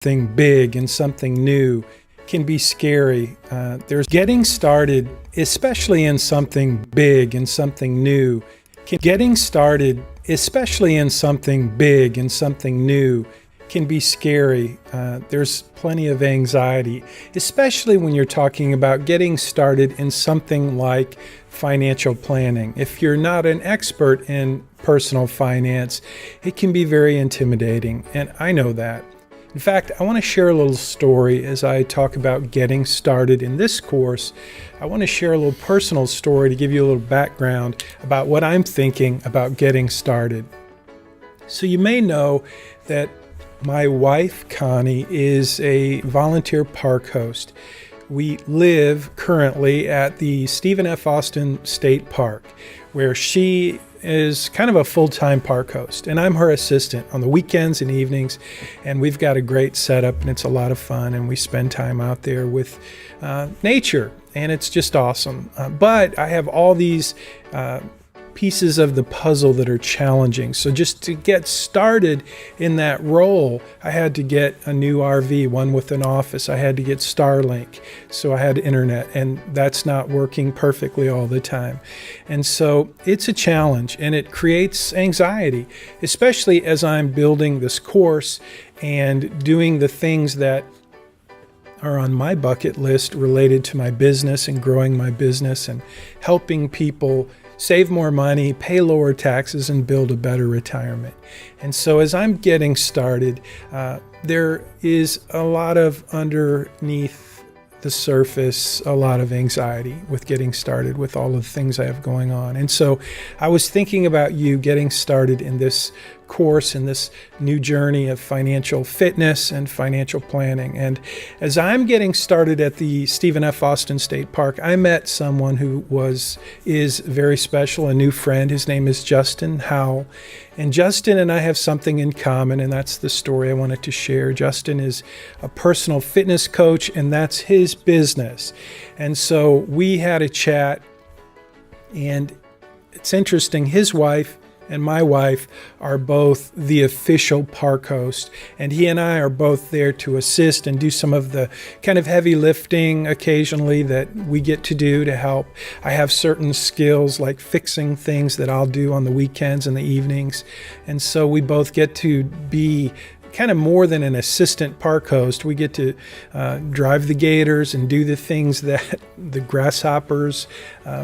Something big and something new can be scary. There's getting started, especially in something big and something new. Getting started, especially in something big and something new, can be scary. There's plenty of anxiety, especially when you're talking about getting started in something like financial planning. If you're not an expert in personal finance, it can be very intimidating, and I know that. In fact, I want to share a little story as I talk about getting started in this course. I want to share a little personal story to give you a little background about what I'm thinking about getting started. So you may know that my wife, Connie, is a volunteer park host. We live currently at the Stephen F. Austin State Park, where she is kind of a full-time park host, and I'm her assistant on the weekends and evenings, and we've got a great setup, and it's a lot of fun, and we spend time out there with nature, and it's just awesome. But I have all these pieces of the puzzle that are challenging. So just to get started in that role, I had to get a new RV, one with an office. I had to get Starlink, so I had internet, and that's not working perfectly all the time. And so it's a challenge, and it creates anxiety, especially as I'm building this course and doing the things that are on my bucket list related to my business and growing my business and helping people save more money, pay lower taxes, and build a better retirement. And so as I'm getting started, there is a lot of underneath the surface, a lot of anxiety with getting started with all of the things I have going on. And so I was thinking about you getting started in this course, in this new journey of financial fitness and financial planning. And as I'm getting started at the Stephen F. Austin State Park, I met someone who is very special, a new friend. His name is Justin Howell. And Justin and I have something in common, and that's the story I wanted to share. Justin is a personal fitness coach, and that's his business. And so we had a chat, and it's interesting, his wife and my wife are both the official park host, and he and I are both there to assist and do some of the kind of heavy lifting occasionally that we get to do to help. I have certain skills like fixing things that I'll do on the weekends and the evenings, and so we both get to be kind of more than an assistant park host. We get to drive the gators and do the things that the grasshoppers.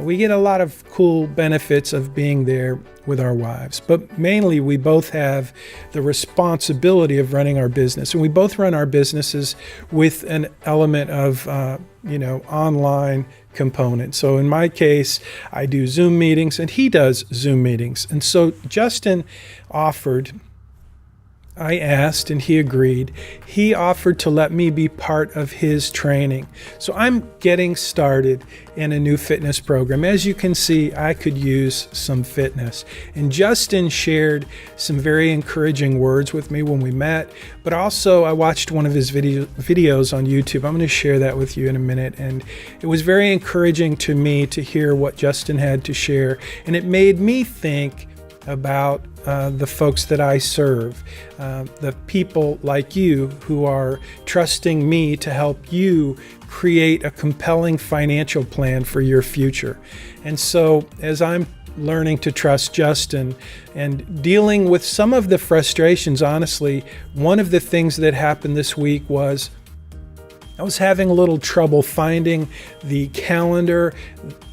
We get a lot of cool benefits of being there with our wives. But mainly, we both have the responsibility of running our business. And we both run our businesses with an element of, online component. So in my case, I do Zoom meetings and he does Zoom meetings. And so Justin I asked and he agreed. He offered to let me be part of his training. So I'm getting started in a new fitness program. As you can see, I could use some fitness. And Justin shared some very encouraging words with me when we met, but also I watched one of his videos on YouTube. I'm going to share that with you in a minute. And it was very encouraging to me to hear what Justin had to share. And it made me think about the folks that I serve, the people like you who are trusting me to help you create a compelling financial plan for your future. And so as I'm learning to trust Justin and dealing with some of the frustrations, honestly, one of the things that happened this week was I was having a little trouble finding the calendar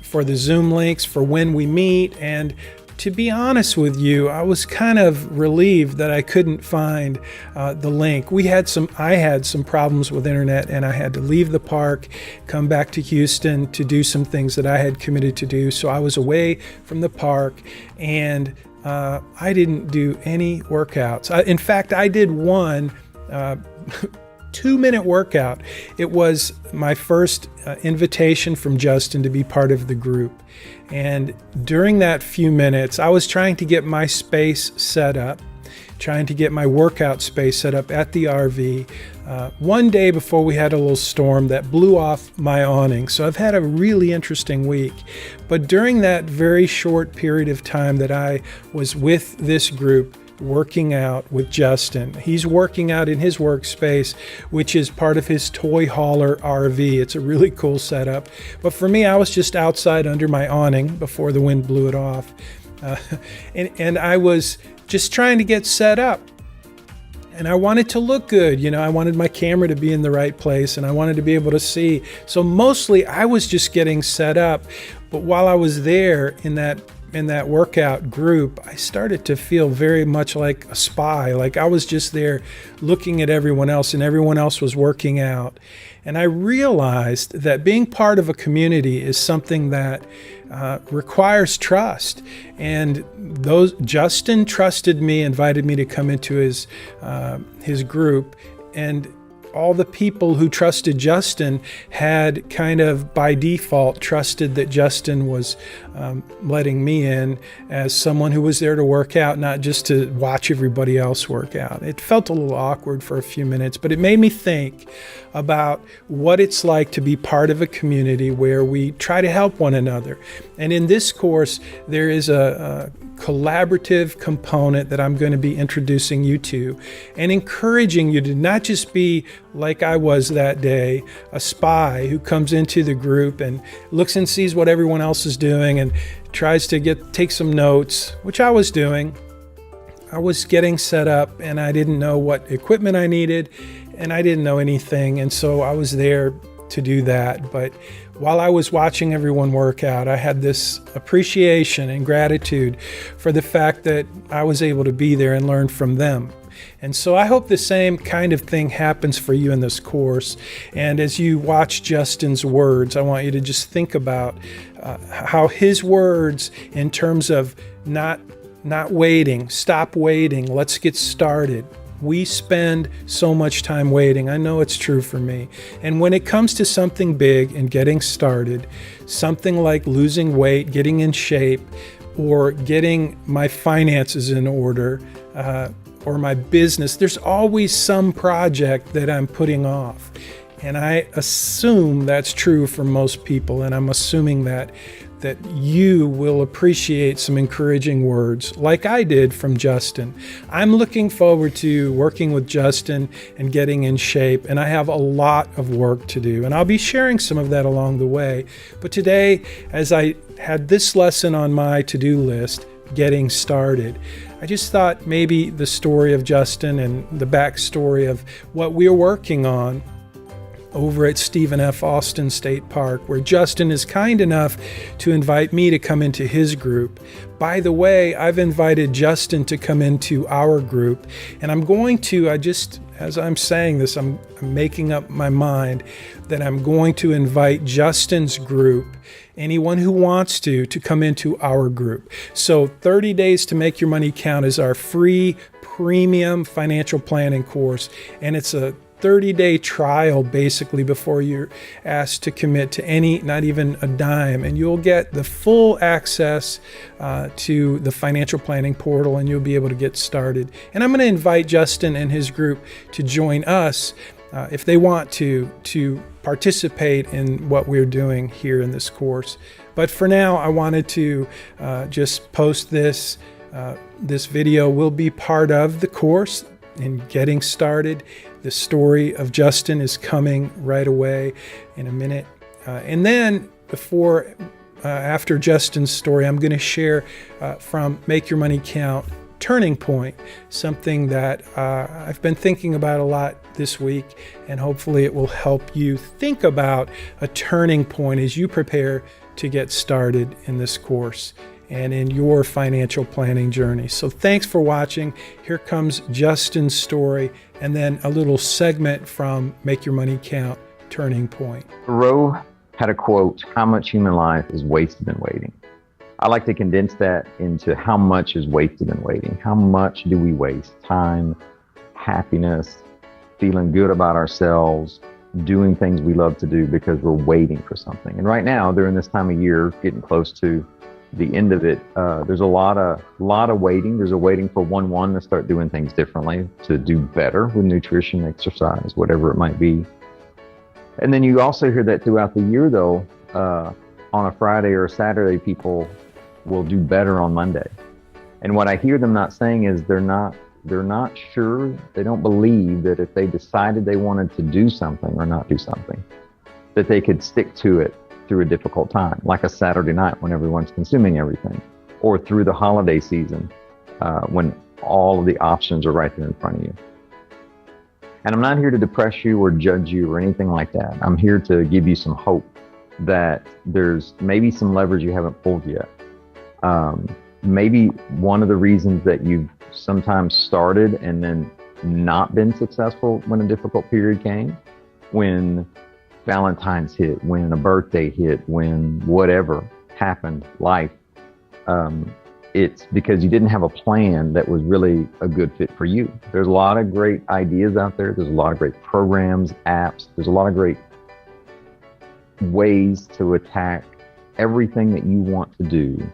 for the Zoom links for when we meet. And to be honest with you, I was kind of relieved that I couldn't find the link. I had some problems with internet, and I had to leave the park, come back to Houston to do some things that I had committed to do. So I was away from the park, and I didn't do any workouts. In fact, I did one 2-minute workout. It was my first invitation from Justin to be part of the group. And during that few minutes, I was trying to get my space set up, trying to get my workout space set up at the RV. One day before we had a little storm that blew off my awning. So I've had a really interesting week. But during that very short period of time that I was with this group, working out with Justin. He's working out in his workspace, which is part of his toy hauler RV. It's a really cool setup. But for me, I was just outside under my awning before the wind blew it off. And I was just trying to get set up. And I wanted to look good. You know, I wanted my camera to be in the right place and I wanted to be able to see. So mostly I was just getting set up. But while I was there in that workout group, I started to feel very much like a spy. Like I was just there looking at everyone else and everyone else was working out. And I realized that being part of a community is something that requires trust. And Justin trusted me, invited me to come into his group, and all the people who trusted Justin had kind of by default trusted that Justin was letting me in as someone who was there to work out, not just to watch everybody else work out. It felt a little awkward for a few minutes, but it made me think about what it's like to be part of a community where we try to help one another. And in this course, there is a collaborative component that I'm going to be introducing you to and encouraging you to not just be like I was that day, a spy who comes into the group and looks and sees what everyone else is doing and tries to take some notes, which I was doing. I was getting set up and I didn't know what equipment I needed and I didn't know anything. And so I was there to do that. But while I was watching everyone work out, I had this appreciation and gratitude for the fact that I was able to be there and learn from them. And so I hope the same kind of thing happens for you in this course. And as you watch Justin's words, I want you to just think about how his words in terms of not waiting, stop waiting, let's get started. We spend so much time waiting. I know it's true for me. And when it comes to something big and getting started, something like losing weight, getting in shape, or getting my finances in order, or my business, there's always some project that I'm putting off. And I assume that's true for most people. And I'm assuming that you will appreciate some encouraging words like I did from Justin. I'm looking forward to working with Justin and getting in shape, and I have a lot of work to do, and I'll be sharing some of that along the way. But today, as I had this lesson on my to-do list, getting started, I just thought maybe the story of Justin and the backstory of what we're working on over at Stephen F. Austin State Park, where Justin is kind enough to invite me to come into his group. By the way, I've invited Justin to come into our group, and I'm going to, as I'm saying this, I'm making up my mind that I'm going to invite Justin's group, anyone who wants to come into our group. So 30 Days to Make Your Money Count is our free premium financial planning course, and it's a 30-day trial basically before you're asked to commit to any, not even a dime, and you'll get the full access to the financial planning portal, and you'll be able to get started. And I'm going to invite Justin and his group to join us if they want to participate in what we're doing here in this course. But for now, I wanted to just post this. This video will be part of the course in getting started. The story of Justin is coming right away in a minute. And then after Justin's story, I'm going to share from Make Your Money Count Turning Point, something that I've been thinking about a lot this week, and hopefully it will help you think about a turning point as you prepare to get started in this course and in your financial planning journey. So thanks for watching. Here comes Justin's story, and then a little segment from Make Your Money Count Turning Point. Thoreau had a quote, "How much human life is wasted in waiting?" I like to condense that into how much is wasted in waiting. How much do we waste? Time, happiness, feeling good about ourselves, doing things we love to do because we're waiting for something. And right now, during this time of year, getting close to the end of it, there's a lot of waiting. There's a waiting for 1/1 to start doing things differently, to do better with nutrition, exercise, whatever it might be. And then you also hear that throughout the year, though, on a Friday or a Saturday, people will do better on Monday. And what I hear them not saying is they're not sure, they don't believe that if they decided they wanted to do something or not do something, that they could stick to it through a difficult time, like a Saturday night when everyone's consuming everything, or through the holiday season when all of the options are right there in front of you. And I'm not here to depress you or judge you or anything like that. I'm here to give you some hope that there's maybe some levers you haven't pulled yet. Maybe one of the reasons that you've sometimes started and then not been successful when a difficult period came, when Valentine's hit, when a birthday hit, when whatever happened, life, it's because you didn't have a plan that was really a good fit for you. There's a lot of great ideas out there. There's a lot of great programs, apps. There's a lot of great ways to attack everything that you want to do.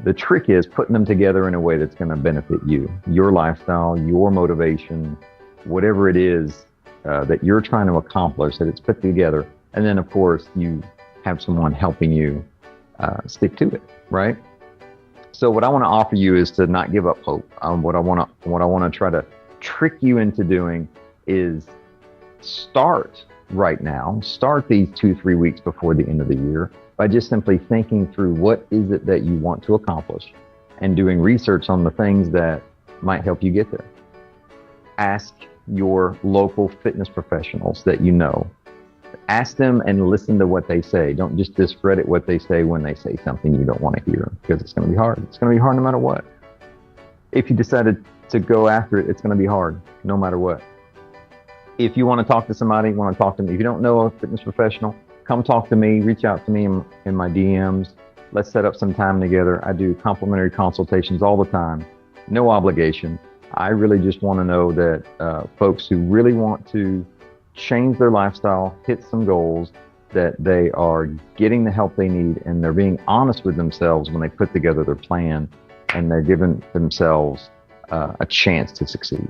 The trick is putting them together in a way that's going to benefit you, your lifestyle, your motivation, whatever it is that you're trying to accomplish, that it's put together. And then, of course, you have someone helping you stick to it, right? So what I want to offer you is to not give up hope. What I want to try to trick you into doing is start right now. Start these 2-3 weeks before the end of the year by just simply thinking through what is it that you want to accomplish and doing research on the things that might help you get there. Ask your local fitness professionals that you know. Ask them and listen to what they say. Don't just discredit what they say when they say something you don't want to hear, because it's going to be hard. It's going to be hard no matter what. If you decided to go after it, it's going to be hard no matter what. If you want to talk to somebody, you want to talk to me. If you don't know a fitness professional, come talk to me, reach out to me in my DMs. Let's set up some time together. I do complimentary consultations all the time, no obligation. I really just want to know that folks who really want to change their lifestyle, hit some goals, that they are getting the help they need and they're being honest with themselves when they put together their plan and they're giving themselves a chance to succeed.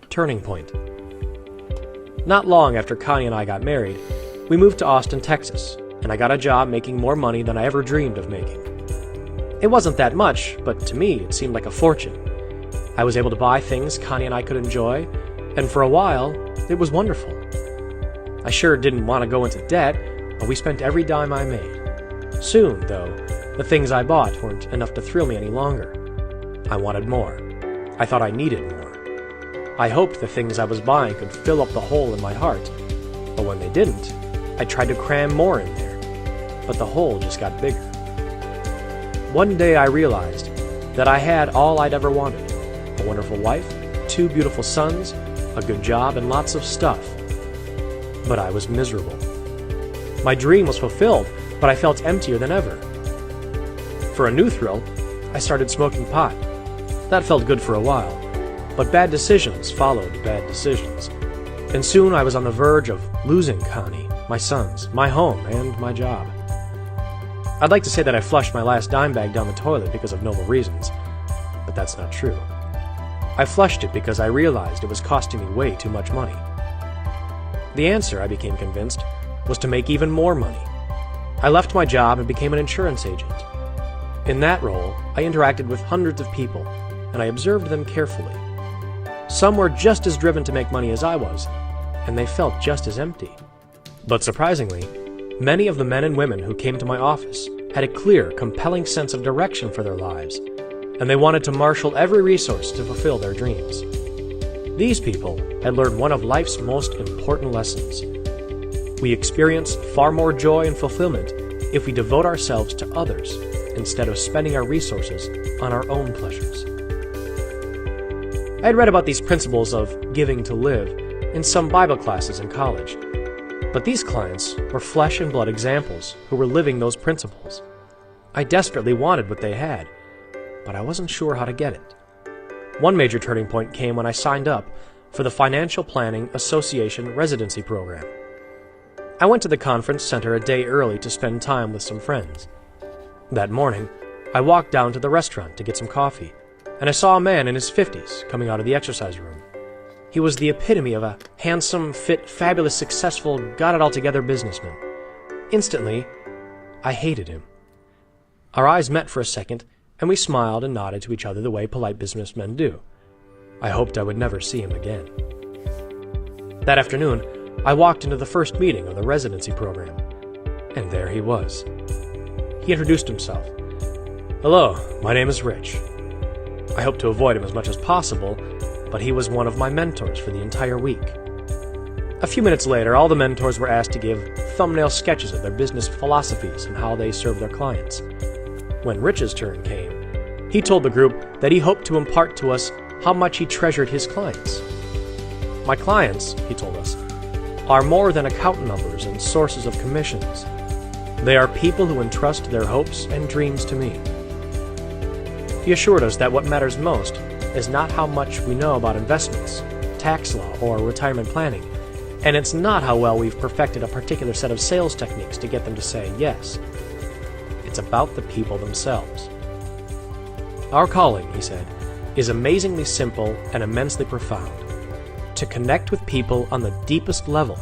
Turning point. Not long after Connie and I got married, we moved to Austin, Texas, and I got a job making more money than I ever dreamed of making. It wasn't that much, but to me it seemed like a fortune. I was able to buy things Connie and I could enjoy, and for a while, it was wonderful. I sure didn't want to go into debt, but we spent every dime I made. Soon, though, the things I bought weren't enough to thrill me any longer. I wanted more. I thought I needed more. I hoped the things I was buying could fill up the hole in my heart, but when they didn't, I tried to cram more in there, but the hole just got bigger. One day I realized that I had all I'd ever wanted: a wonderful wife, 2 beautiful sons, a good job, and lots of stuff. But I was miserable. My dream was fulfilled, but I felt emptier than ever. For a new thrill, I started smoking pot. That felt good for a while, but bad decisions followed bad decisions. And soon I was on the verge of losing Connie, my sons, my home, and my job. I'd like to say that I flushed my last dime bag down the toilet because of noble reasons, but that's not true. I flushed it because I realized it was costing me way too much money. The answer, I became convinced, was to make even more money. I left my job and became an insurance agent. In that role, I interacted with hundreds of people, and I observed them carefully. Some were just as driven to make money as I was, and they felt just as empty. But surprisingly, many of the men and women who came to my office had a clear, compelling sense of direction for their lives, and they wanted to marshal every resource to fulfill their dreams. These people had learned one of life's most important lessons. We experience far more joy and fulfillment if we devote ourselves to others instead of spending our resources on our own pleasures. I had read about these principles of giving to live in some Bible classes in college, but these clients were flesh and blood examples who were living those principles. I desperately wanted what they had, but I wasn't sure how to get it. One major turning point came when I signed up for the Financial Planning Association residency program. I went to the conference center a day early to spend time with some friends. That morning, I walked down to the restaurant to get some coffee, and I saw a man in his 50s coming out of the exercise room. He was the epitome of a handsome, fit, fabulous, successful, got-it-all-together businessman. Instantly, I hated him. Our eyes met for a second, and we smiled and nodded to each other the way polite businessmen do. I hoped I would never see him again. That afternoon, I walked into the first meeting of the residency program, and there he was. He introduced himself. "Hello, my name is Rich." I hoped to avoid him as much as possible, but he was one of my mentors for the entire week. A few minutes later, all the mentors were asked to give thumbnail sketches of their business philosophies and how they serve their clients. When Rich's turn came, he told the group that he hoped to impart to us how much he treasured his clients. "My clients," he told us, "are more than account numbers and sources of commissions. They are people who entrust their hopes and dreams to me." He assured us that what matters most is not how much we know about investments, tax law, or retirement planning, and it's not how well we've perfected a particular set of sales techniques to get them to say yes. It's about the people themselves. Our calling, he said, is amazingly simple and immensely profound. To connect with people on the deepest level,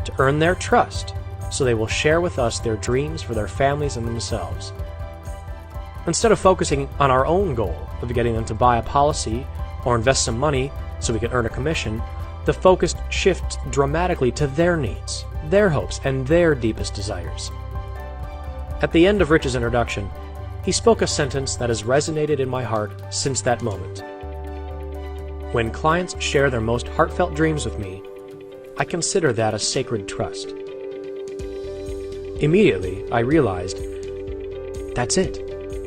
to earn their trust, so they will share with us their dreams for their families and themselves. Instead of focusing on our own goal of getting them to buy a policy or invest some money so we can earn a commission, the focus shifts dramatically to their needs, their hopes, and their deepest desires. At the end of Rich's introduction, he spoke a sentence that has resonated in my heart since that moment. When clients share their most heartfelt dreams with me, I consider that a sacred trust. Immediately, I realized, that's it.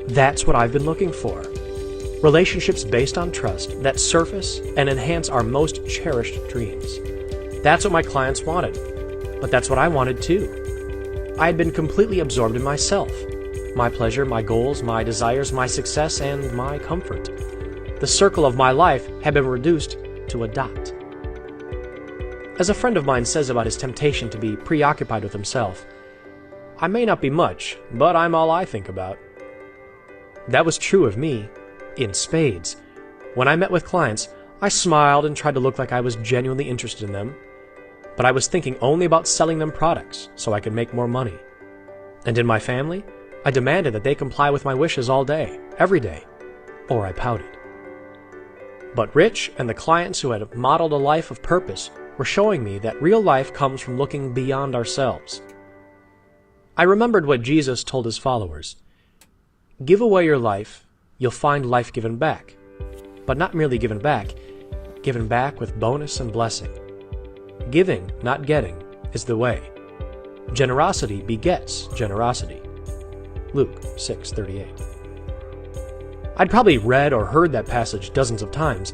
That's what I've been looking for. Relationships based on trust that surface and enhance our most cherished dreams. That's what my clients wanted, but that's what I wanted too. I had been completely absorbed in myself, my pleasure, my goals, my desires, my success, and my comfort. The circle of my life had been reduced to a dot. As a friend of mine says about his temptation to be preoccupied with himself, I may not be much, but I'm all I think about. That was true of me, in spades. When I met with clients, I smiled and tried to look like I was genuinely interested in them, but I was thinking only about selling them products so I could make more money. And in my family, I demanded that they comply with my wishes all day, every day, or I pouted. But Rich and the clients who had modeled a life of purpose were showing me that real life comes from looking beyond ourselves. I remembered what Jesus told his followers. Give away your life, you'll find life given back. But not merely given back with bonus and blessing. Giving, not getting, is the way. Generosity begets generosity. Luke 6:38. I'd probably read or heard that passage dozens of times,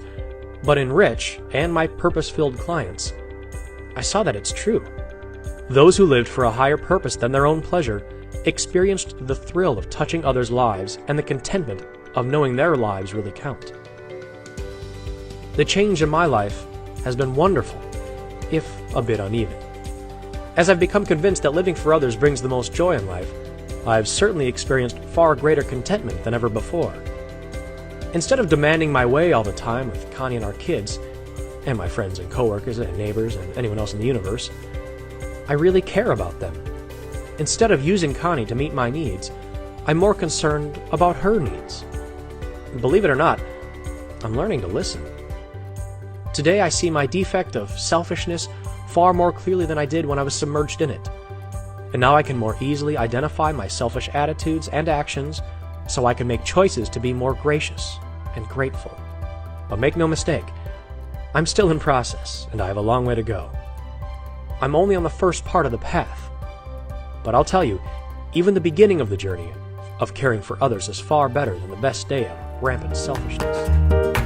but in Rich and my purpose-filled clients, I saw that it's true. Those who lived for a higher purpose than their own pleasure experienced the thrill of touching others' lives and the contentment of knowing their lives really count. The change in my life has been wonderful, if a bit uneven. As I've become convinced that living for others brings the most joy in life, I've certainly experienced far greater contentment than ever before. Instead of demanding my way all the time with Connie and our kids, and my friends and coworkers and neighbors and anyone else in the universe, I really care about them. Instead of using Connie to meet my needs, I'm more concerned about her needs. Believe it or not, I'm learning to listen. Today I see my defect of selfishness far more clearly than I did when I was submerged in it. And now I can more easily identify my selfish attitudes and actions so I can make choices to be more gracious and grateful. But make no mistake, I'm still in process and I have a long way to go. I'm only on the first part of the path. But I'll tell you, even the beginning of the journey of caring for others is far better than the best day of rampant selfishness.